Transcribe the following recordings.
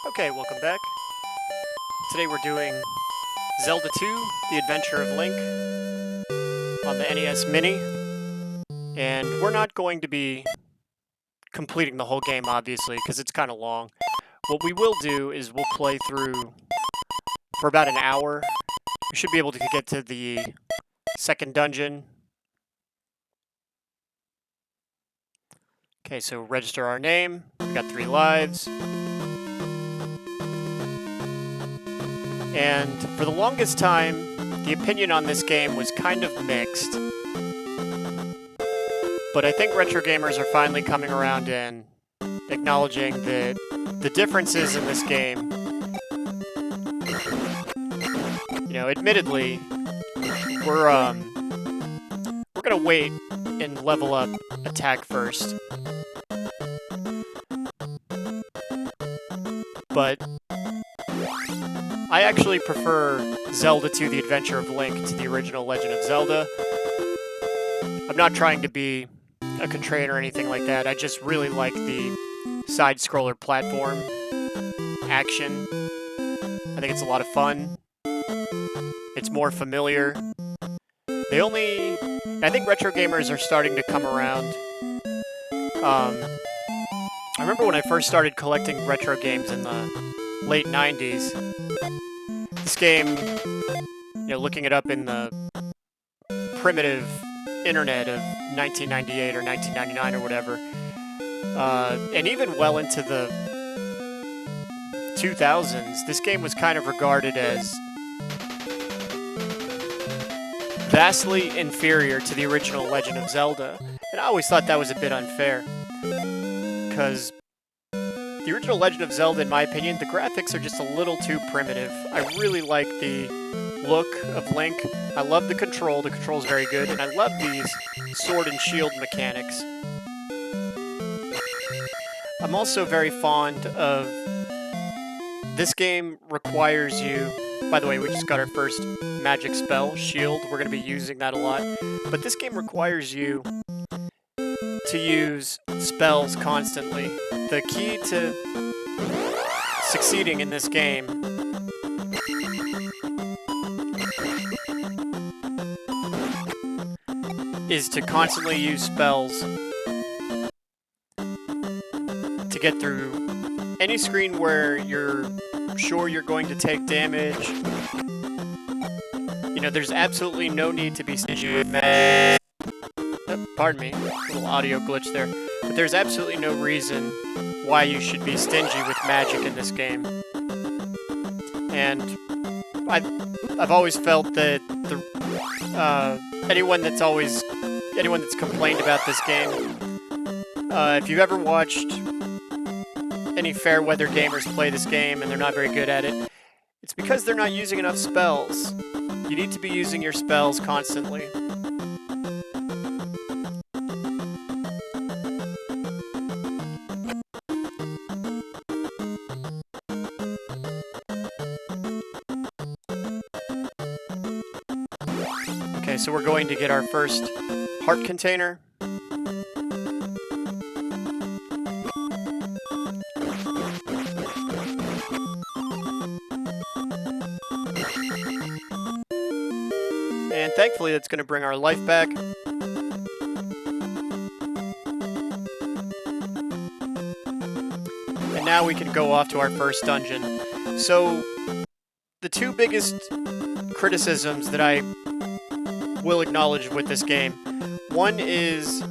Okay, welcome back. Today we're doing Zelda II, The Adventure of Link on the NES Mini. And we're not going to be completing the whole game, obviously, because it's kind of long. What we will do is we'll play through for about an hour. We should be able to get to the second dungeon. Okay, so register our name. We got 3 lives. And for the longest time, the opinion on this game was kind of mixed. But I think retro gamers are finally coming around and acknowledging that the differences in this game, admittedly, we're gonna wait and level up attack first. But I actually prefer Zelda II, The Adventure of Link to the original Legend of Zelda. I'm not trying to be a contrarian or anything like that. I just really like the side-scroller platform action. I think it's a lot of fun. It's more familiar. I think retro gamers are starting to come around. I remember when I first started collecting retro games in the late 90s. This game, looking it up in the primitive internet of 1998 or 1999 or whatever, and even well into the 2000s, this game was kind of regarded as vastly inferior to the original Legend of Zelda, and I always thought that was a bit unfair, because the original Legend of Zelda, in my opinion, the graphics are just a little too primitive. I really like the look of Link. I love the control. The control's very good. And I love these sword and shield mechanics. I'm also very fond of... This game requires you... By the way, we just got our first magic spell, Shield. We're going to be using that a lot. But this game requires you to use spells constantly. The key to succeeding in this game is to constantly use spells to get through any screen where you're sure you're going to take damage. There's absolutely no need to be stingy with magic. Pardon me, a little audio glitch there. But there's absolutely no reason why you should be stingy with magic in this game. And I've always felt that anyone that's complained about this game, if you've ever watched any fair weather gamers play this game and they're not very good at it, it's because they're not using enough spells. You need to be using your spells constantly. Okay, so we're going to get our first heart container. And thankfully, that's going to bring our life back. And now we can go off to our first dungeon. So, the 2 biggest criticisms that I will acknowledge with this game. One is...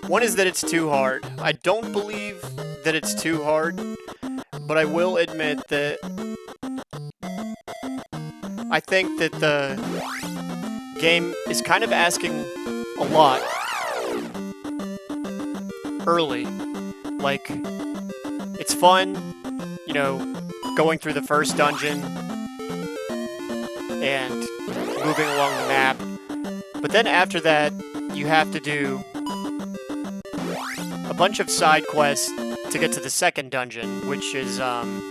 One is that it's too hard. I don't believe that it's too hard, but I will admit that I think that the game is kind of asking a lot early. Like, it's fun, going through the first dungeon and moving along the map. But then after that, you have to do a bunch of side quests to get to the second dungeon, which is, and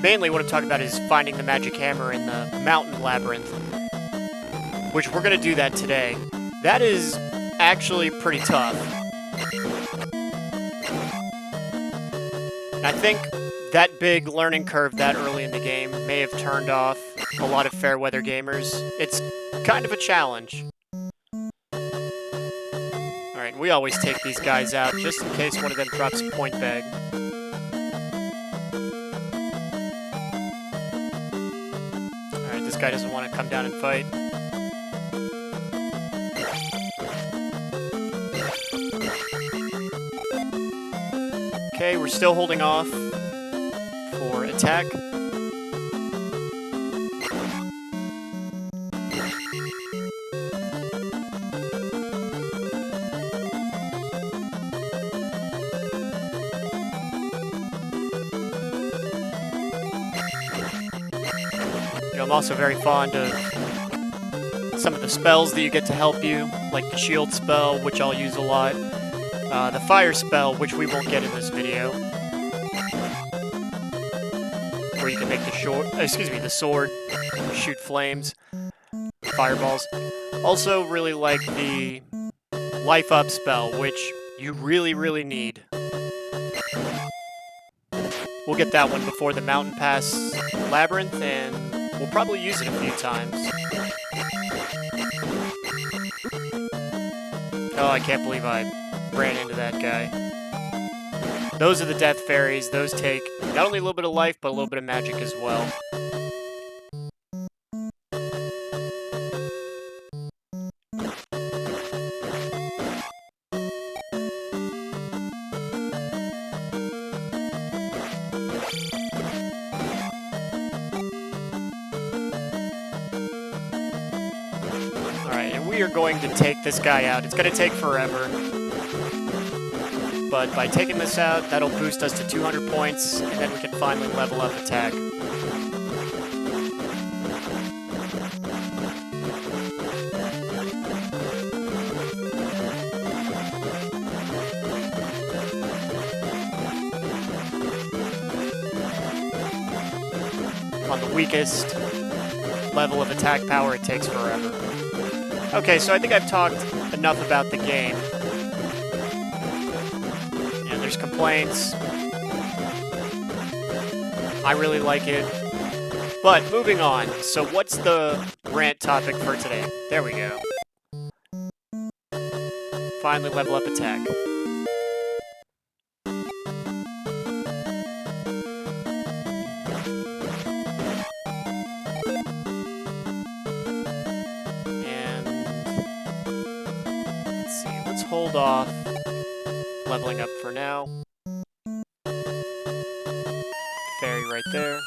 mainly what I'm talking about is finding the magic hammer in the mountain labyrinth, which we're going to do that today. That is actually pretty tough. And I think that big learning curve that early in the game may have turned off a lot of fair weather gamers. It's kind of a challenge. Alright, we always take these guys out just in case one of them drops a point bag. Alright, this guy doesn't want to come down and fight. Okay, we're still holding off for attack. You know, I'm also very fond of some of the spells that you get to help you, like the shield spell, which I'll use a lot. The fire spell, which we won't get in this video, where you can make the sword shoot flames, fireballs. Also really like the life up spell, which you really, really need. We'll get that one before the mountain pass labyrinth, and we'll probably use it a few times. Oh, I can't believe I ran into that guy. Those are the death fairies. Those take not only a little bit of life, but a little bit of magic as well. Alright, and we are going to take this guy out. It's going to take forever. But by taking this out, that'll boost us to 200 points, and then we can finally level up attack. On the weakest level of attack power, it takes forever. Okay, so I think I've talked enough about the game. There's complaints. I really like it. But moving on. So what's the rant topic for today? There we go. Finally level up attack. And let's see. Let's hold off leveling up for now. Fairy right there.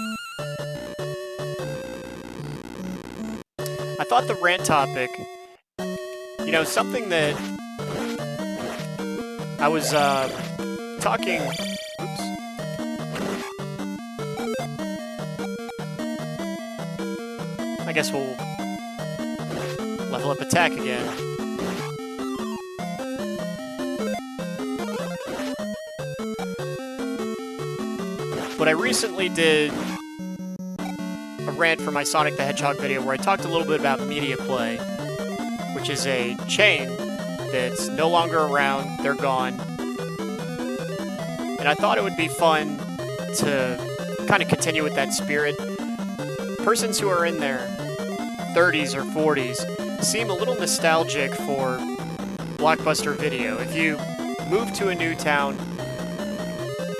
I thought the rant topic, you know, something that I was talking, oops. I guess we'll level up attack again. But I recently did a rant for my Sonic the HedgeHog video where I talked a little bit about Media Play, which is a chain that's no longer around, they're gone. And I thought it would be fun to kind of continue with that spirit. Persons who are in their 30s or 40s seem a little nostalgic for BlockBuster Video. If you move to a new town,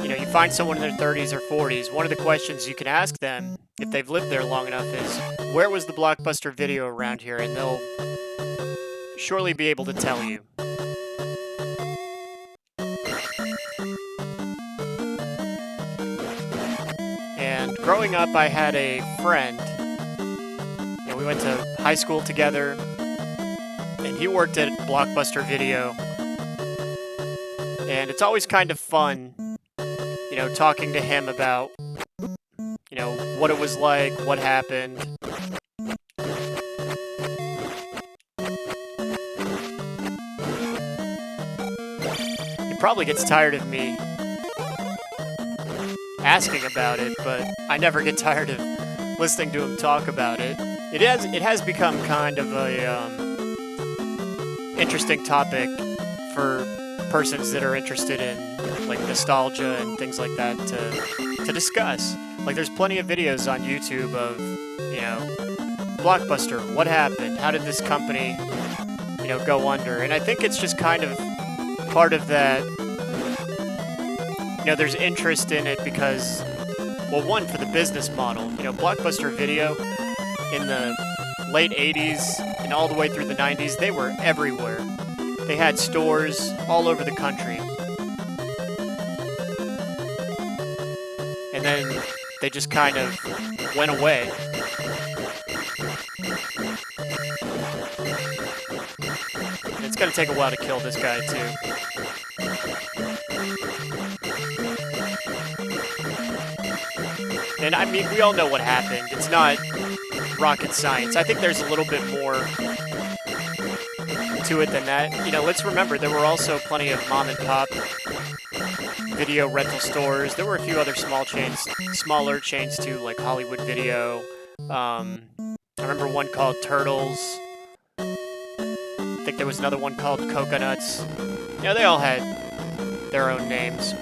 you know, you find someone in their 30s or 40s, one of the questions you can ask them, if they've lived there long enough, is, where was the BlockBuster Video around here? And they'll surely be able to tell you. And growing up, I had a friend. You know, we went to high school together, and he worked at BlockBuster Video. And it's always kind of fun, you know, talking to him about, you know, what it was like, what happened. He probably gets tired of me asking about it, but I never get tired of listening to him talk about it. It has become kind of a interesting topic for persons that are interested in like nostalgia and things like that to discuss. Like there's plenty of videos on YouTube of, you know, BlockBuster, what happened? How did this company, you know, go under? And I think it's just kind of part of that, you know, there's interest in it because, well, one, for the business model. You know, BlockBuster Video in the late 80s and all the way through the 90s, they were everywhere. They had stores all over the country. And then they just kind of went away. And it's going to take a while to kill this guy, too. And I mean, we all know what happened. It's not rocket science. I think there's a little bit more to it than that. You know, let's remember, there were also plenty of mom and pop video rental stores. There were a few other smaller chains too, like Hollywood Video. I remember one called Turtles. I think there was another one called Coconuts. You know, they all had their own names.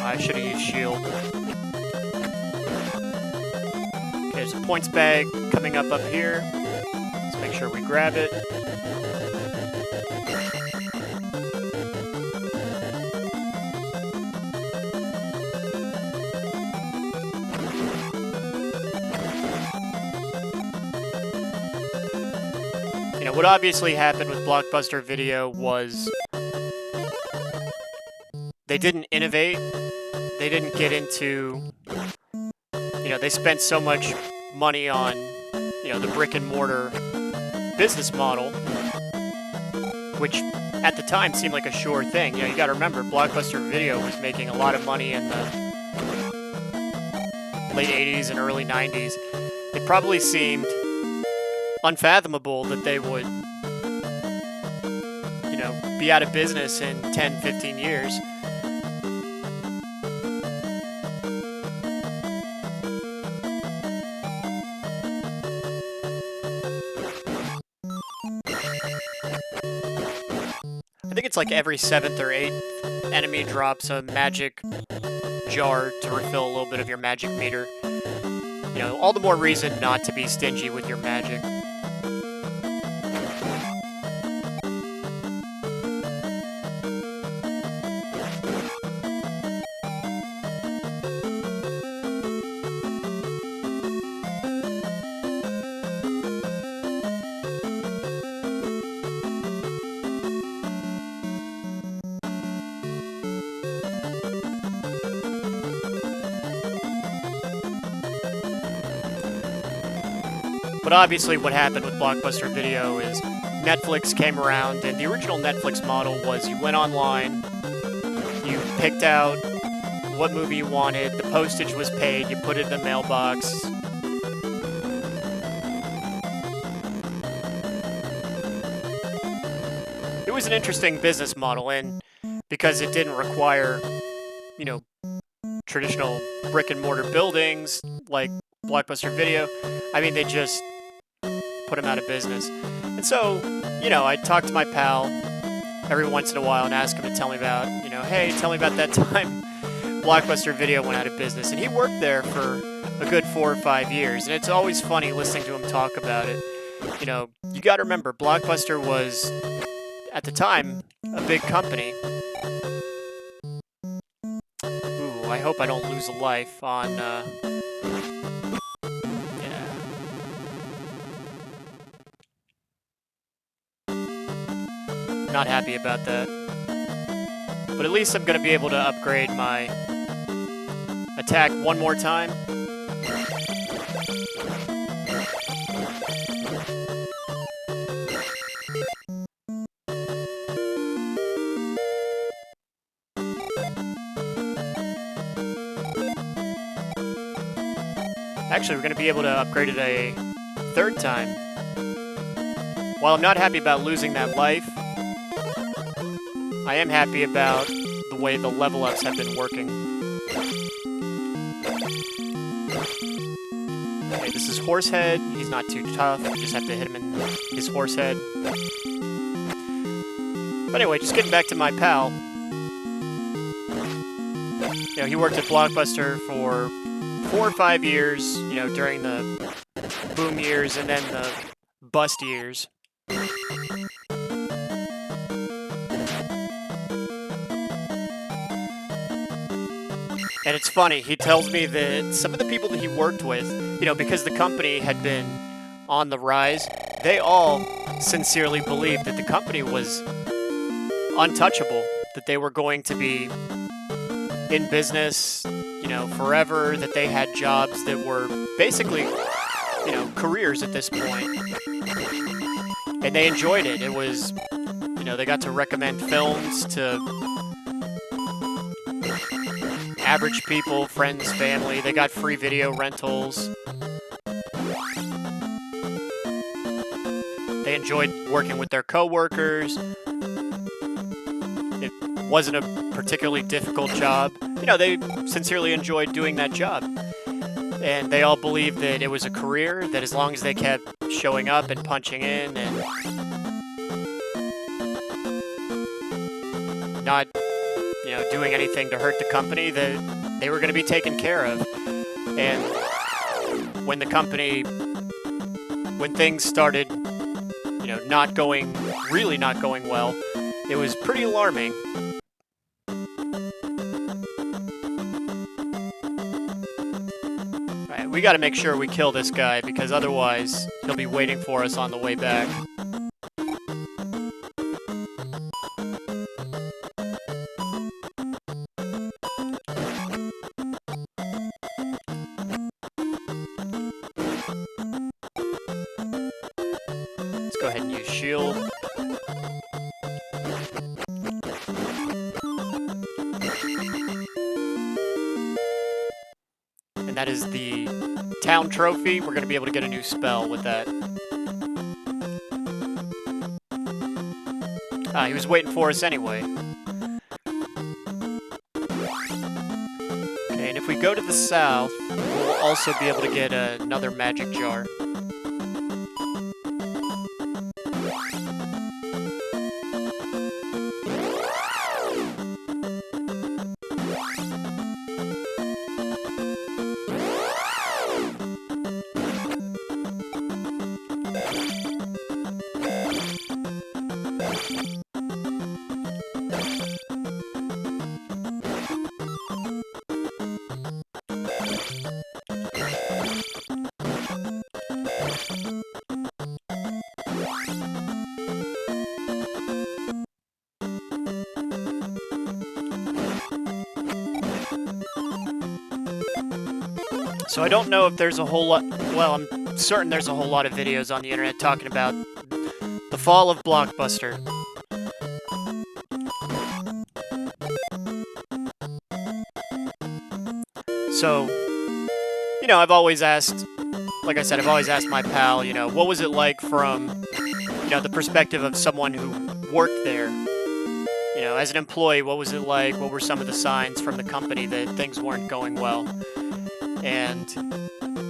I should have used shield. Okay, there's a points bag coming up here. Let's make sure we grab it. You know, what obviously happened with BlockBuster Video was they didn't innovate. They didn't get into, you know, they spent so much money on, you know, the brick and mortar business model, which at the time seemed like a sure thing. You know, you got to remember, BlockBuster Video was making a lot of money in the late 80s and early 90s. It probably seemed unfathomable that they would, you know, be out of business in 10, 15 years. I think it's like every 7th or 8th enemy drops a magic jar to refill a little bit of your magic meter. You know, all the more reason not to be stingy with your magic. But obviously what happened with BlockBuster Video is Netflix came around, and the original Netflix model was you went online, you picked out what movie you wanted, the postage was paid, you put it in the mailbox. It was an interesting business model, and because it didn't require, you know, traditional brick and mortar buildings like BlockBuster Video, I mean, they just put them out of business. And so, you know, I'd talk to my pal every once in a while and ask him to tell me about, you know, hey, tell me about that time BlockBuster Video went out of business. And he worked there for a good 4 or 5 years. And it's always funny listening to him talk about it. You know, you got to remember, BlockBuster was, at the time, a big company. Ooh, I hope I don't lose a life on, not happy about that. But at least I'm going to be able to upgrade my attack one more time. Actually, we're going to be able to upgrade it a third time. While I'm not happy about losing that life, I am happy about the way the level ups have been working. Okay, this is Horsehead. He's not too tough. You just have to hit him in his Horsehead. But anyway, just getting back to my pal. You know, he worked at BlockBuster for 4 or 5 years, you know, during the boom years and then the bust years. And it's funny, he tells me that some of the people that he worked with, you know, because the company had been on the rise, they all sincerely believed that the company was untouchable, that they were going to be in business, you know, forever, that they had jobs that were basically, you know, careers at this point. And they enjoyed it. It was, you know, they got to recommend films to average people, friends, family. They got free video rentals. They enjoyed working with their coworkers. It wasn't a particularly difficult job. You know, they sincerely enjoyed doing that job. And they all believed that it was a career, that as long as they kept showing up and punching in and not, you know, doing anything to hurt the company, that they were going to be taken care of. And when the company, when things started, you know, really not going well, it was pretty alarming. Alright, we gotta make sure we kill this guy, because otherwise he'll be waiting for us on the way back. Let's go ahead and use shield. And that is the town trophy. We're going to be able to get a new spell with that. He was waiting for us anyway. Okay, and if we go to the south, we'll also be able to get another magic jar. So I don't know if there's a whole lot, well, I'm certain there's a whole lot of videos on the internet talking about the fall of BlockBuster. So, you know, I've always asked, like I said, I've always asked my pal, you know, what was it like from, you know, the perspective of someone who worked there? You know, as an employee, what was it like? What were some of the signs from the company that things weren't going well? And,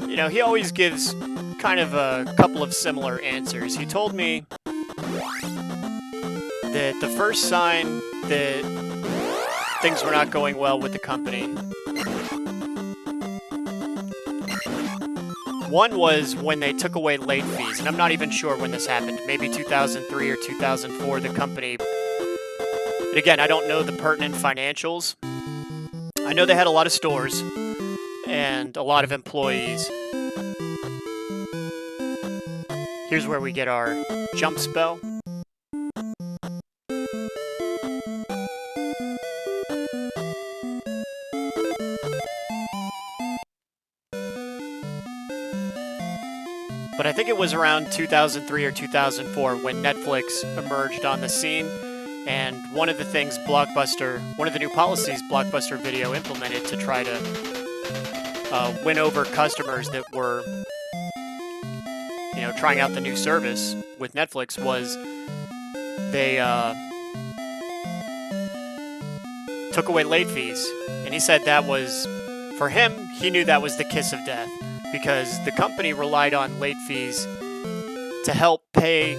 you know, he always gives kind of a couple of similar answers. He told me that the first sign that things were not going well with the company, one was when they took away late fees, and I'm not even sure when this happened, maybe 2003 or 2004, the company, and again, I don't know the pertinent financials. I know they had a lot of stores and a lot of employees. Here's where we get our jump spell. But I think it was around 2003 or 2004 when Netflix emerged on the scene, and one of the things BlockBuster, one of the new policies BlockBuster Video implemented to try to win over customers that were, trying out the new service with Netflix was they took away late fees. And he said that was, for him, he knew that was the kiss of death because the company relied on late fees to help pay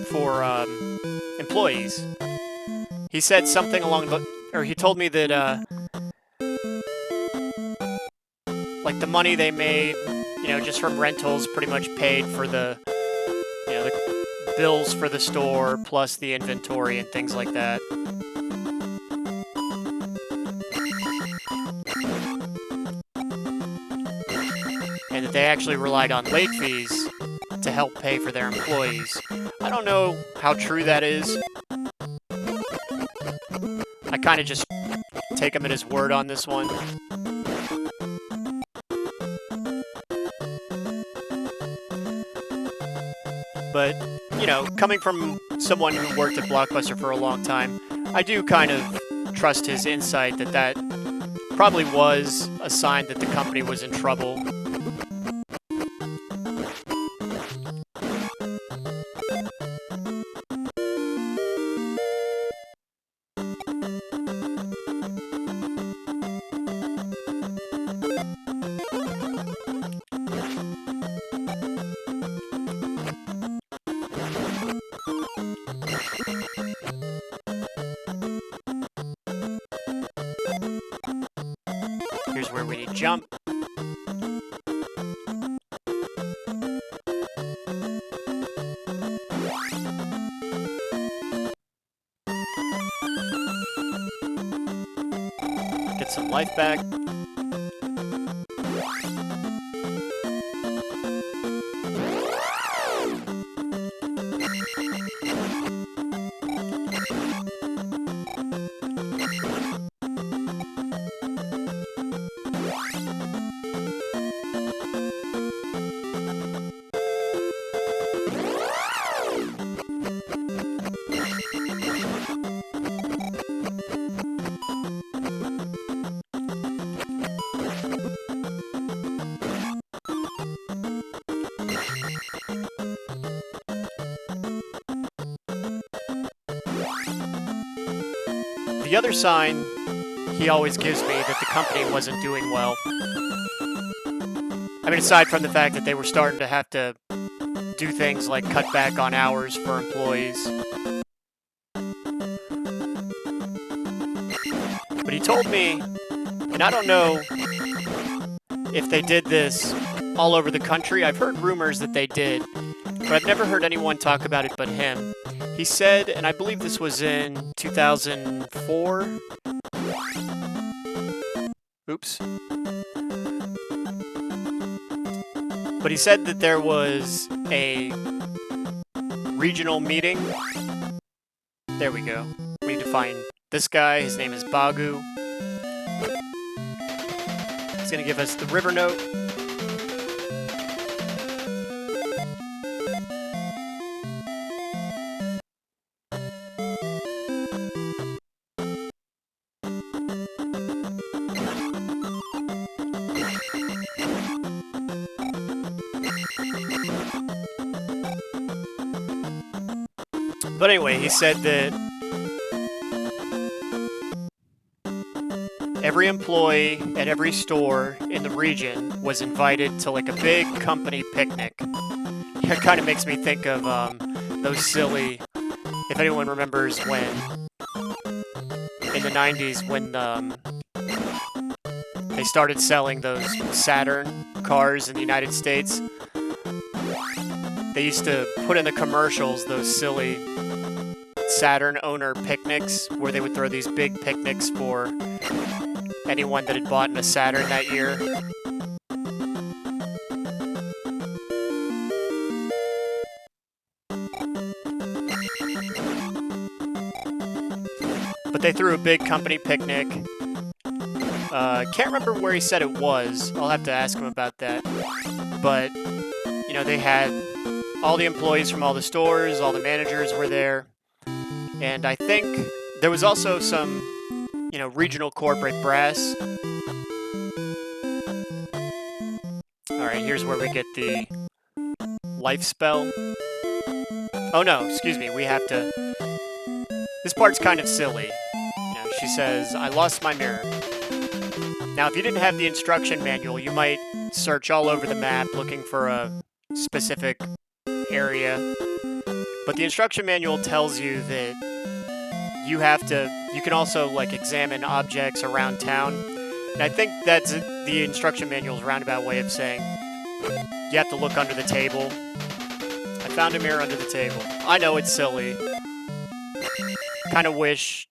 for employees. He said something he told me that like the money they made, just from rentals pretty much paid for the bills for the store plus the inventory and things like that. And that they actually relied on late fees to help pay for their employees. I don't know how true that is. I kind of just take him at his word on this one. But, coming from someone who worked at BlockBuster for a long time, I do kind of trust his insight that probably was a sign that the company was in trouble. Here's where we need jump. Get some life back. The other sign he always gives me that the company wasn't doing well, I mean, aside from the fact that they were starting to have to do things like cut back on hours for employees. But he told me, and I don't know if they did this all over the country. I've heard rumors that they did, but I've never heard anyone talk about it but him. He said, and I believe this was in 2004. Oops. But he said that there was a regional meeting. There we go. We need to find this guy. His name is Bagu. He's going to give us the river note. But anyway, he said that every employee at every store in the region was invited to like a big company picnic. It kind of makes me think of those silly, if anyone remembers when, in the 90s, when they started selling those Saturn cars in the United States. They used to put in the commercials those silly Saturn owner picnics where they would throw these big picnics for anyone that had bought a Saturn that year. But they threw a big company picnic. Can't remember where he said it was. I'll have to ask him about that. But, you know, they had all the employees from all the stores, all the managers were there. And I think there was also some, you know, regional corporate brass. Alright, here's where we get the life spell. Oh no, excuse me, we have to... This part's kind of silly. You know, she says, I lost my mirror. Now, if you didn't have the instruction manual, you might search all over the map looking for a specific area. But the instruction manual tells you that you have to... You can also, like, examine objects around town. And I think that's the instruction manual's roundabout way of saying you have to look under the table. I found a mirror under the table. I know it's silly. Kind of wish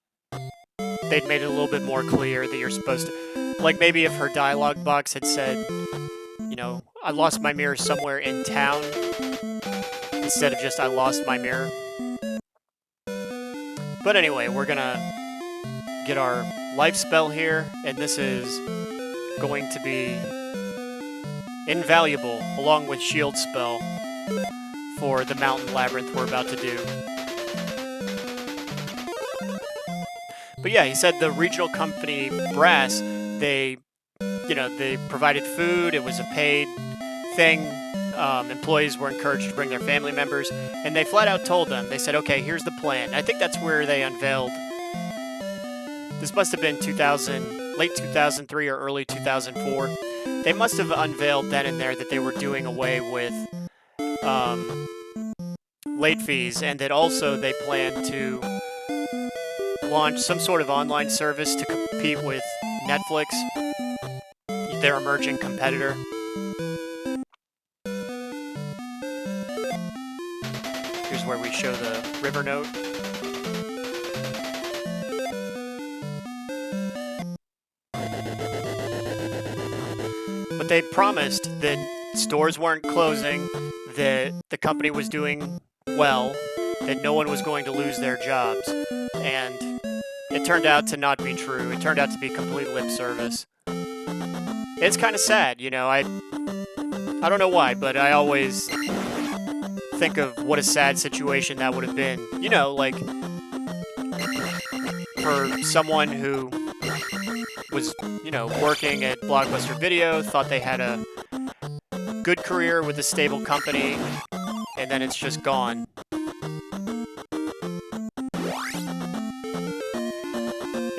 they'd made it a little bit more clear that you're supposed to... Like, maybe if her dialogue box had said, you know, I lost my mirror somewhere in town, instead of just I lost my mirror. But anyway, we're gonna get our life spell here, and this is going to be invaluable, along with shield spell, for the mountain labyrinth we're about to do. But yeah, he said the regional company Brass, they provided food. It was a paid thing. Employees were encouraged to bring their family members, and they flat out told them, they said, okay, here's the plan. I think that's where they unveiled. This must have been late 2003 or early 2004. They must have unveiled then and there that they were doing away with late fees, and that also they planned to launch some sort of online service to compete with Netflix, their emerging competitor. Here's where we show the river note. But they promised that stores weren't closing, that the company was doing well, that no one was going to lose their jobs. And it turned out to not be true. It turned out to be complete lip service. It's kind of sad, you know. I don't know why, but I always think of what a sad situation that would have been. You know, like, for someone who was, you know, working at BlockBuster Video, thought they had a good career with a stable company, and then it's just gone.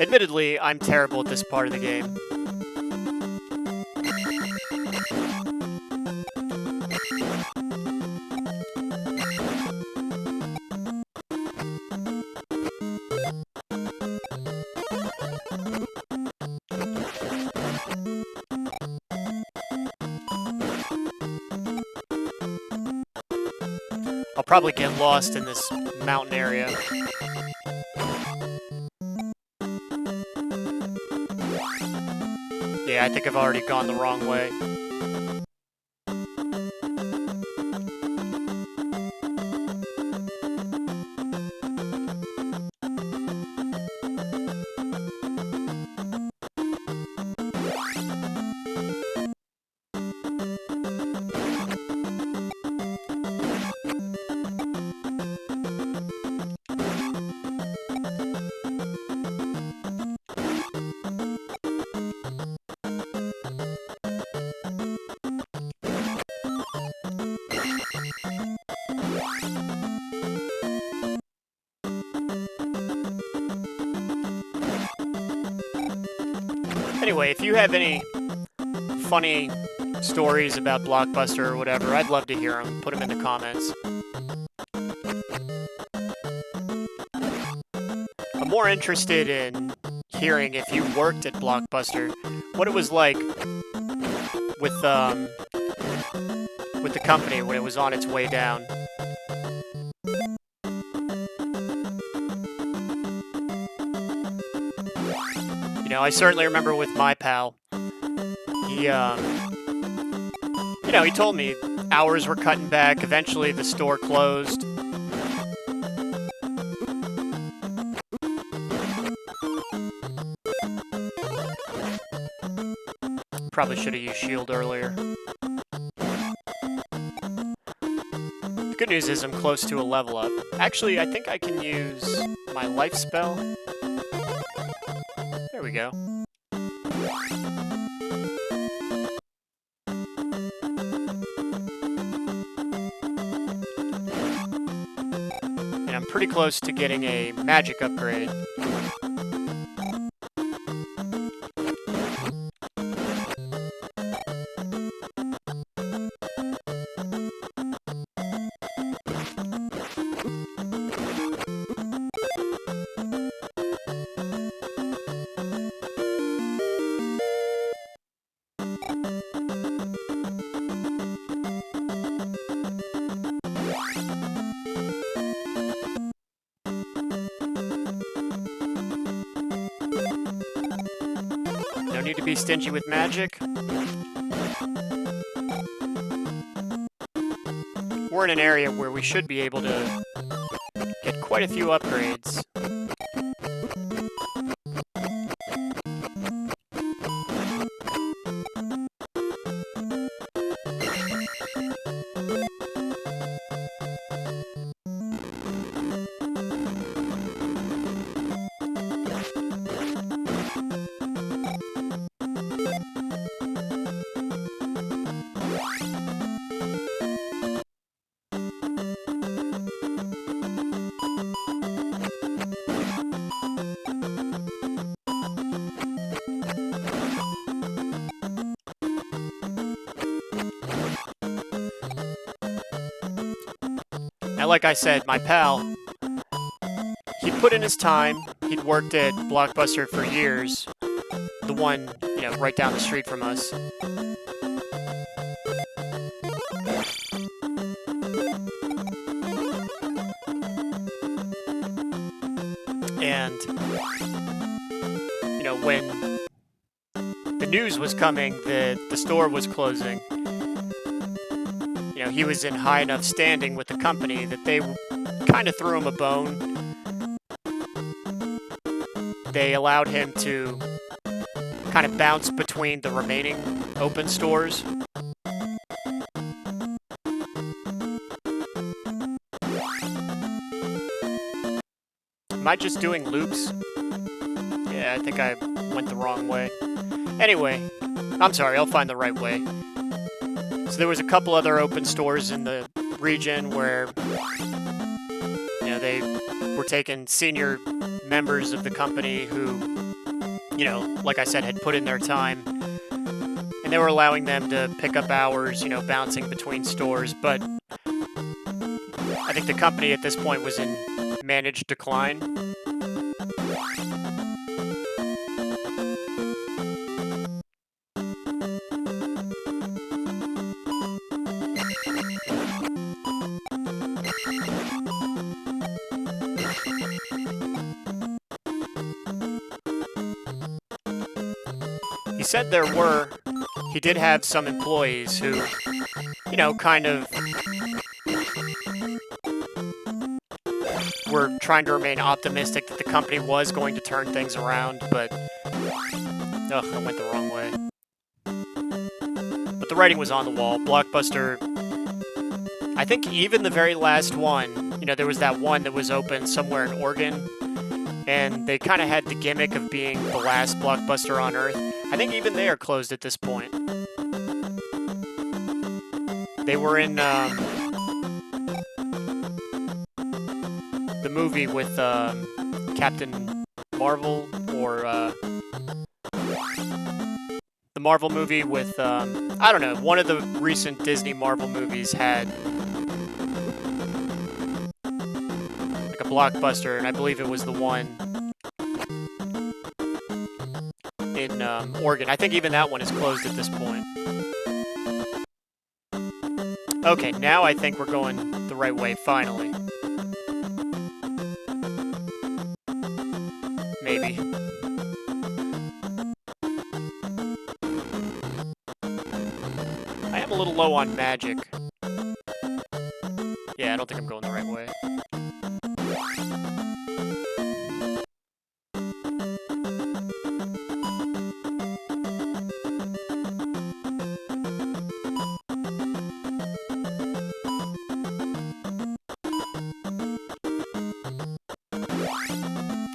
Admittedly, I'm terrible at this part of the game. I'll probably get lost in this mountain area. Yeah, I think I've already gone the wrong way. Anyway, if you have any funny stories about BlockBuster or whatever, I'd love to hear them. Put them in the comments. I'm more interested in hearing if you worked at BlockBuster, what it was like with the company when it was on its way down. You know, I certainly remember with my pal, he told me hours were cutting back, eventually the store closed. Probably should have used shield earlier. The good news is I'm close to a level up. Actually, I think I can use my life spell. There we go. pretty close to getting a magic upgrade. No need to be stingy with magic. We're in an area where we should be able to get quite a few upgrades. Now, like I said, my pal, he'd put in his time. He'd worked at BlockBuster for years. The one, you know, right down the street from us. And, you know, when the news was coming that the store was closing, you know, he was in high enough standing with the company that they kind of threw him a bone. They allowed him to kind of bounce between the remaining open stores. Am I just doing loops? Yeah, I think I went the wrong way. Anyway, I'm sorry, I'll find the right way. So there was a couple other open stores in the region where, you know, they were taking senior members of the company who, you know, like I said, had put in their time. And they were allowing them to pick up hours, you know, bouncing between stores. But I think the company at this point was in managed decline. He said he did have some employees who, you know, kind of were trying to remain optimistic that the company was going to turn things around, but, ugh, I went the wrong way. But the writing was on the wall. BlockBuster, I think even the very last one, you know, there was that one that was open somewhere in Oregon, and they kind of had the gimmick of being the last BlockBuster on Earth. I think even they are closed at this point. They were in the movie with Captain Marvel, or the Marvel movie with, I don't know, one of the recent Disney Marvel movies had like a BlockBuster, and I believe it was the one in Oregon. I think even that one is closed at this point. Okay, now I think we're going the right way, finally. Maybe. I am a little low on magic. Yeah, I don't think I'm going the right way.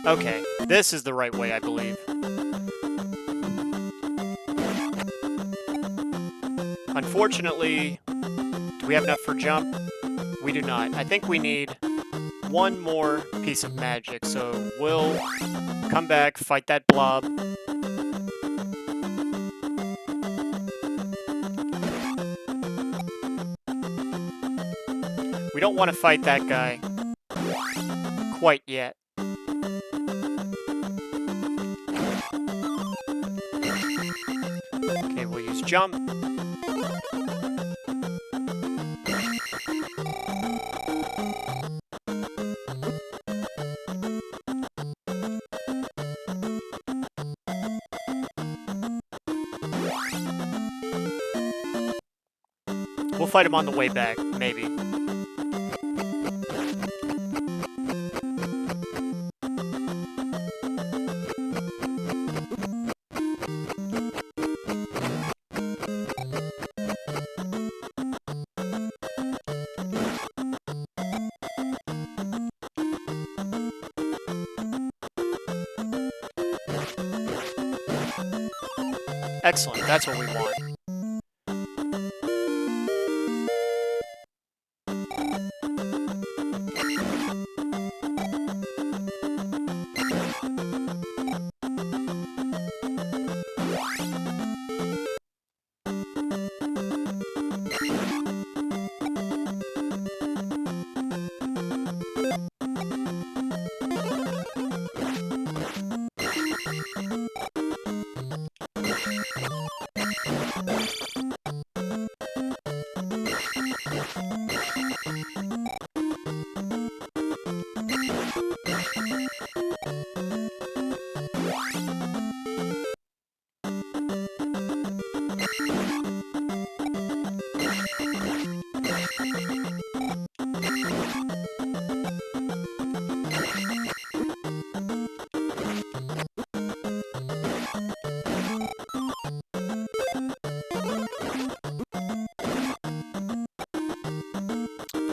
Okay, this is the right way, I believe. Unfortunately, do we have enough for jump? We do not. I think we need one more piece of magic. So we'll come back, fight that blob. We don't want to fight that guy quite yet. Okay, we'll use jump. We'll fight him on the way back, maybe. Excellent, that's what we want.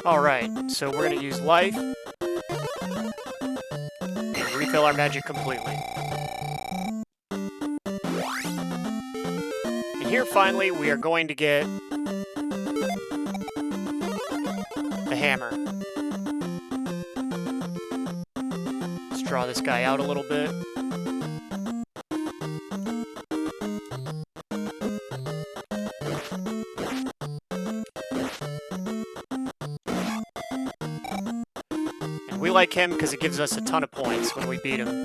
Alright, so we're going to use life and refill our magic completely. And here finally we are going to get the hammer. Let's draw this guy out a little bit. We like him because it gives us a ton of points when we beat him.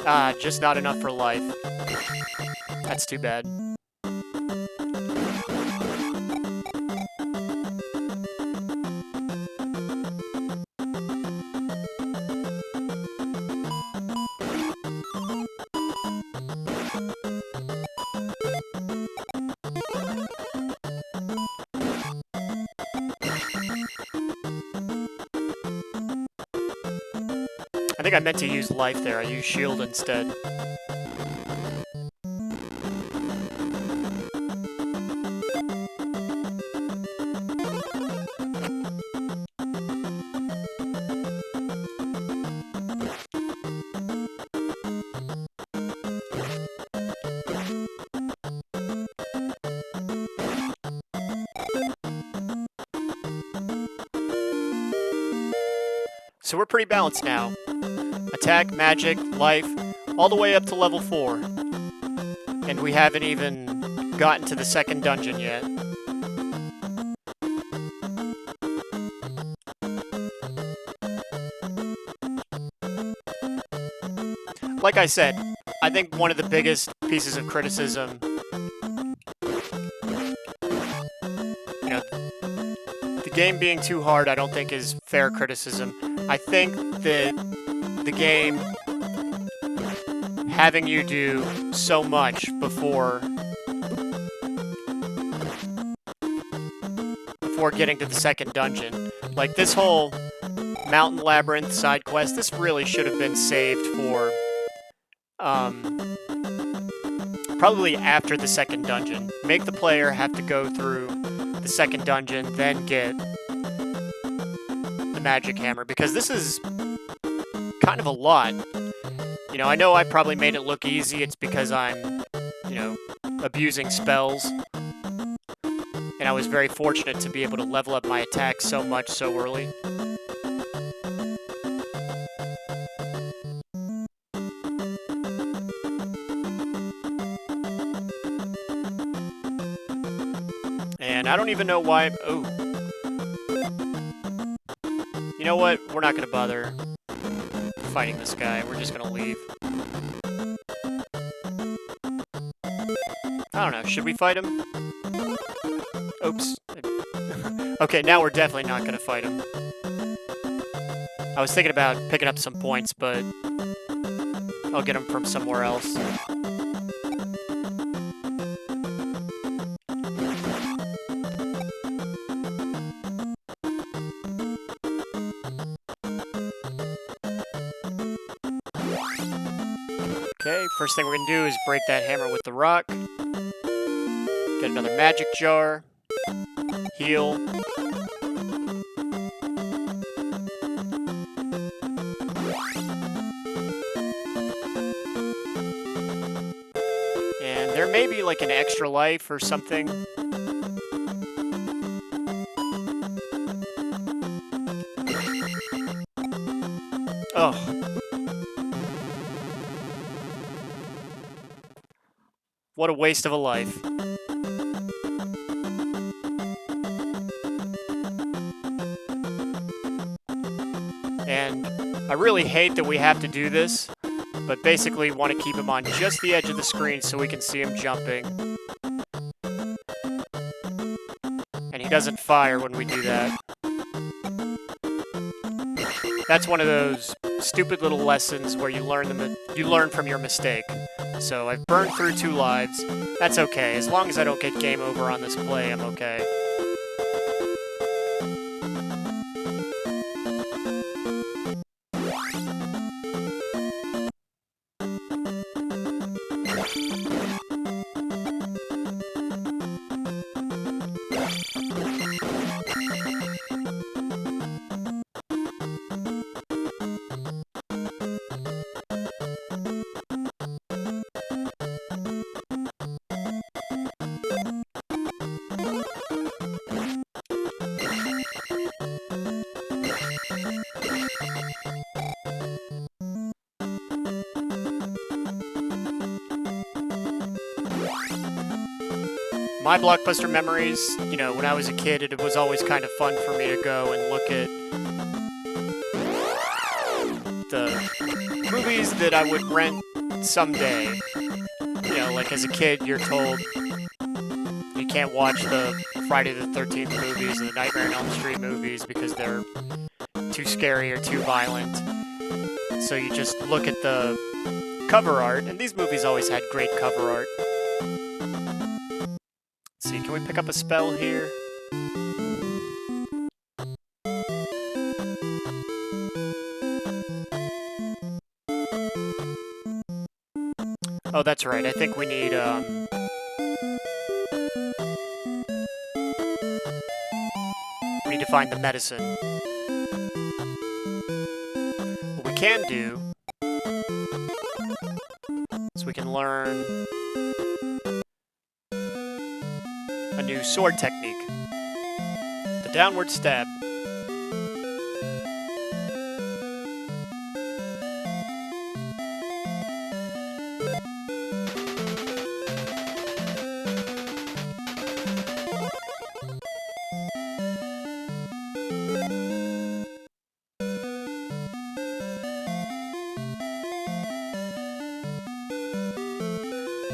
Ah, just not enough for life. That's too bad. I think I meant to use life there. I used shield instead. So we're pretty balanced now. Attack, magic, life, all the way up to level 4. And we haven't even gotten to the second dungeon yet. Like I said, I think one of the biggest pieces of criticism, you know, the game being too hard, I don't think is fair criticism. I think that the game having you do so much before getting to the second dungeon. Like this whole Mountain Labyrinth side quest. This really should have been saved for probably after the second dungeon. Make the player have to go through the second dungeon, then get the magic hammer, because this is kind of a lot. You know, I know I probably made it look easy. It's because I'm, you know, abusing spells. And I was very fortunate to be able to level up my attack so much so early. And I don't even know why... Oh. You know what? We're not going to bother fighting this guy. We're just going to leave. I don't know. Should we fight him? Oops. Okay, now we're definitely not going to fight him. I was thinking about picking up some points, but I'll get them from somewhere else. Okay, first thing we're going to do is break that hammer with the rock. Get another magic jar. Heal. And there may be like an extra life or something. Oh. What a waste of a life. And I really hate that we have to do this, but basically want to keep him on just the edge of the screen so we can see him jumping. And he doesn't fire when we do that. That's one of those stupid little lessons where you learn from your mistake. So I've burned through 2 lives. That's okay. As long as I don't get game over on this play, I'm okay. My BlockBuster memories, you know, when I was a kid, it was always kind of fun for me to go and look at the movies that I would rent someday. You know, like as a kid, you're told you can't watch the Friday the 13th movies and the Nightmare on Elm Street movies because they're too scary or too violent. So you just look at the cover art, and these movies always had great cover art. Let's see, can we pick up a spell here? Oh, that's right. I think we need, we need to find the medicine. What we can do is we can learn a new sword technique. The downward stab.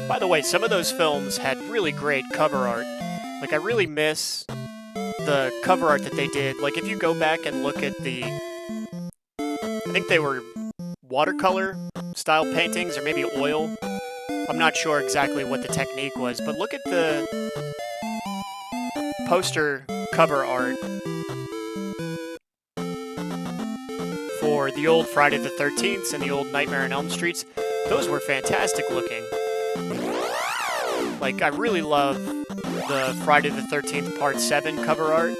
By the way, some of those films had really great cover art. Like, I really miss the cover art that they did. Like, if you go back and look at the... I think they were watercolor style paintings, or maybe oil. I'm not sure exactly what the technique was, but look at the poster cover art for the old Friday the 13th and the old Nightmare on Elm Streets. Those were fantastic looking. Like, I really love the Friday the 13th Part 7 cover art.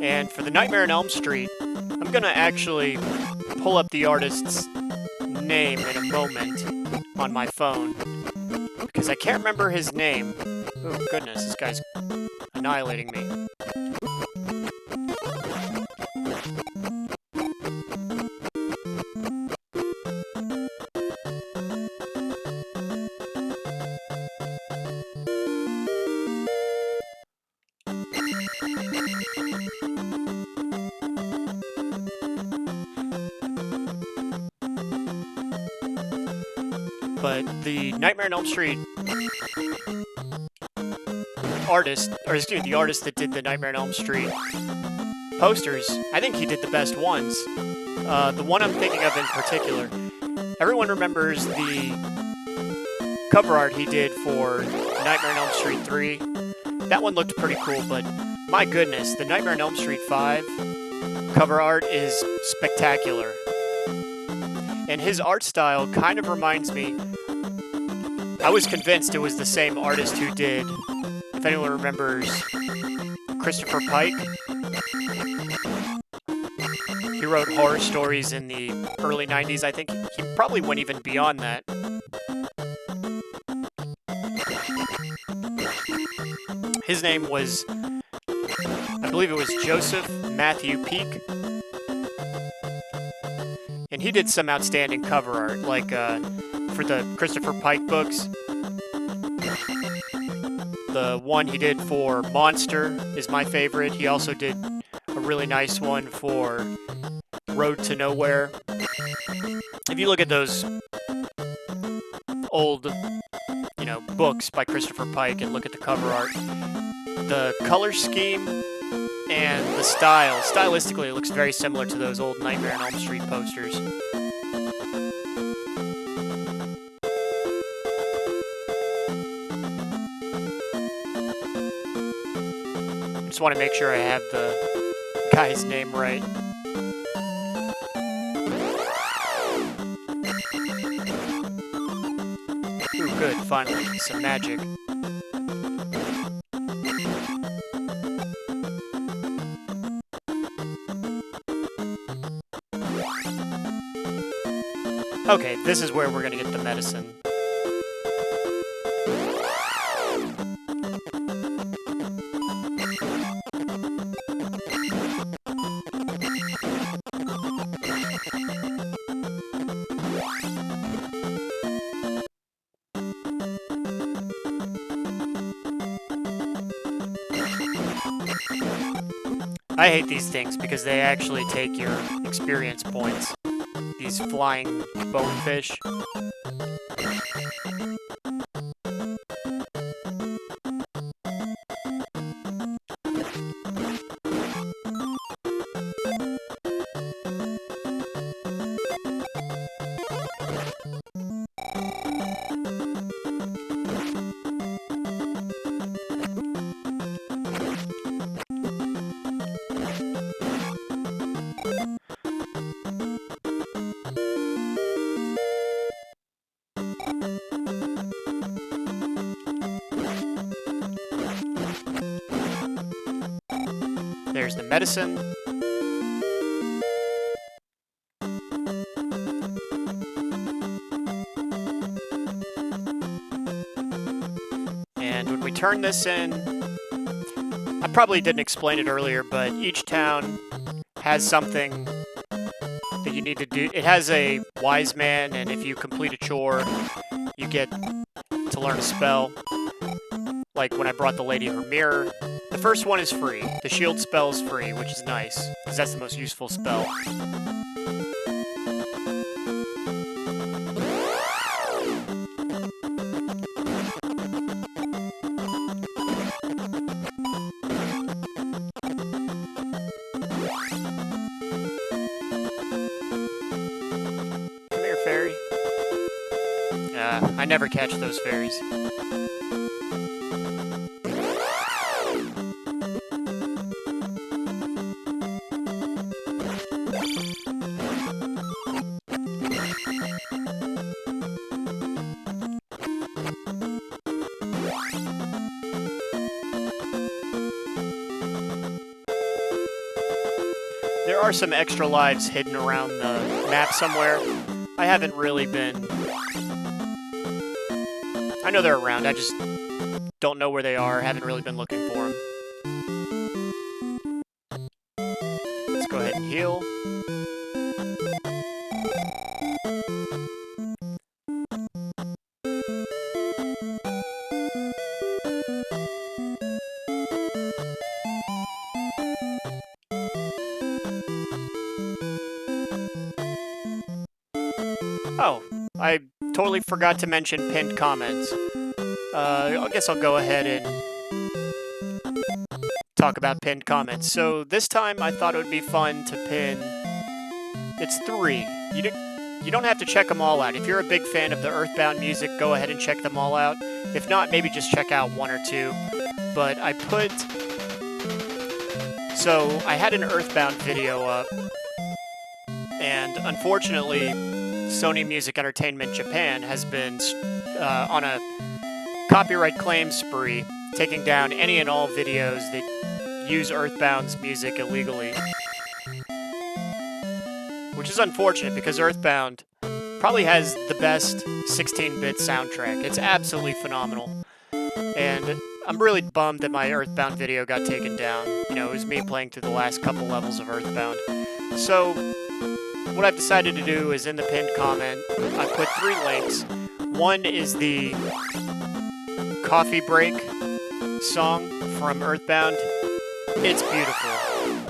And for the Nightmare on Elm Street, I'm gonna actually pull up the artist's name in a moment on my phone, because I can't remember his name. Oh goodness, this guy's annihilating me. But the Nightmare on Elm Street artist, or excuse me, the artist that did the Nightmare on Elm Street posters, I think he did the best ones. The one I'm thinking of in particular, everyone remembers the cover art he did for Nightmare on Elm Street 3. That one looked pretty cool, but my goodness, the Nightmare on Elm Street 5 cover art is spectacular. And his art style kind of reminds me, I was convinced it was the same artist who did, if anyone remembers, Christopher Pike. He wrote horror stories in the early 90s. I think he probably went even beyond that. His name was, I believe it was Joseph Matthew Peake. And he did some outstanding cover art, like for the Christopher Pike books. The one he did for Monster is my favorite. He also did a really nice one for Road to Nowhere. If you look at those old, books by Christopher Pike and look at the cover art, the color scheme and the style, stylistically, it looks very similar to those old Nightmare on Elm Street posters. I just want to make sure I have the guy's name right. Ooh, good, finally, some magic. Okay, this is where we're gonna get the medicine. I hate these things because they actually take your experience points. These flying bonefish. There's the medicine. And when we turn this in, I probably didn't explain it earlier, but each town has something that you need to do. It has a wise man, and if you complete a chore, you get to learn a spell. Like when I brought the lady her mirror. The first one is free. The shield spell is free, which is nice, because that's the most useful spell. Come here, fairy. I never catch those fairies. There are some extra lives hidden around the map somewhere. I haven't really been... I know they're around, I just don't know where they are, haven't really been looking for them. Let's go ahead and heal. Oh, I totally forgot to mention pinned comments. I guess I'll go ahead and talk about pinned comments. So this time I thought it would be fun to pin... It's 3. You don't have to check them all out. If you're a big fan of the Earthbound music, go ahead and check them all out. If not, maybe just check out 1 or 2. But I put... So I had an Earthbound video up, and unfortunately, Sony Music Entertainment Japan has been on a copyright claim spree, taking down any and all videos that use Earthbound's music illegally. Which is unfortunate, because Earthbound probably has the best 16-bit soundtrack. It's absolutely phenomenal. And I'm really bummed that my Earthbound video got taken down. You know, it was me playing through the last couple levels of Earthbound. So, what I've decided to do is in the pinned comment, I put 3 links. One is the Coffee Break song from Earthbound. It's beautiful.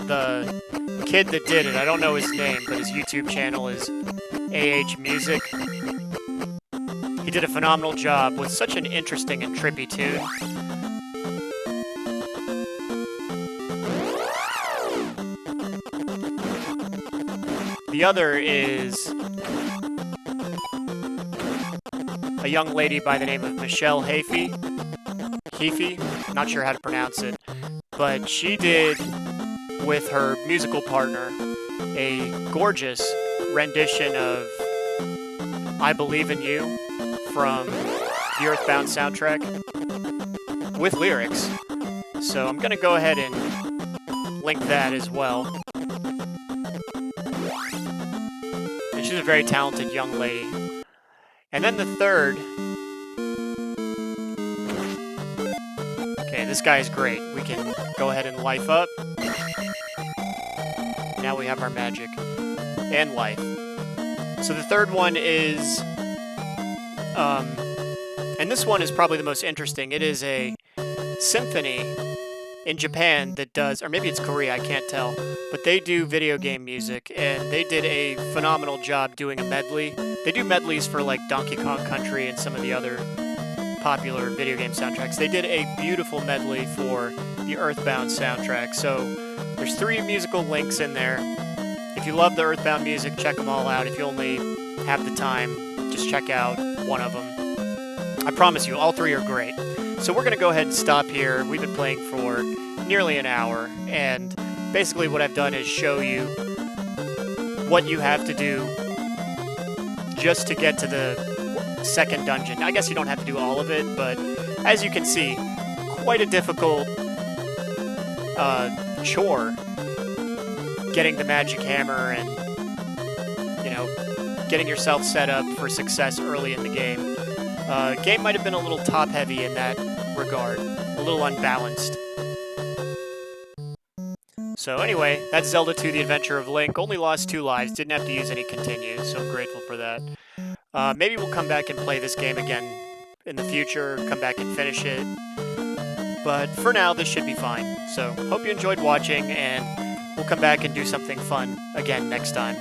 The kid that did it, I don't know his name, but his YouTube channel is AH Music. He did a phenomenal job with such an interesting and trippy tune. The other is a young lady by the name of Michelle Heafy, not sure how to pronounce it, but she did, with her musical partner, a gorgeous rendition of I Believe in You from the Earthbound soundtrack with lyrics. So I'm going to go ahead and link that as well. And she's a very talented young lady. And then the third... Okay, this guy is great. We can go ahead and life up. Now we have our magic and life. So the third one is... and this one is probably the most interesting. It is a symphony in Japan that does, or maybe it's Korea, I can't tell, but they do video game music, and they did a phenomenal job doing a medley. They do medleys for like Donkey Kong Country and some of the other popular video game soundtracks. They did a beautiful medley for the Earthbound soundtrack. So there's 3 musical links in there. If you love the Earthbound music, check them all out. If you only have the time, just check out one of them. I promise you, all 3 are great. So we're going to go ahead and stop here. We've been playing for nearly an hour, and basically what I've done is show you what you have to do just to get to the second dungeon. I guess you don't have to do all of it, but as you can see, quite a difficult chore getting the magic hammer and, you know, getting yourself set up for success early in the game. Game might have been a little top-heavy in that regard, a little unbalanced. So anyway, that's Zelda II, The Adventure of Link. Only lost 2 lives, didn't have to use any continues, so I'm grateful for that. Maybe we'll come back and play this game again in the future, come back and finish it. But for now, this should be fine. So hope you enjoyed watching, and we'll come back and do something fun again next time.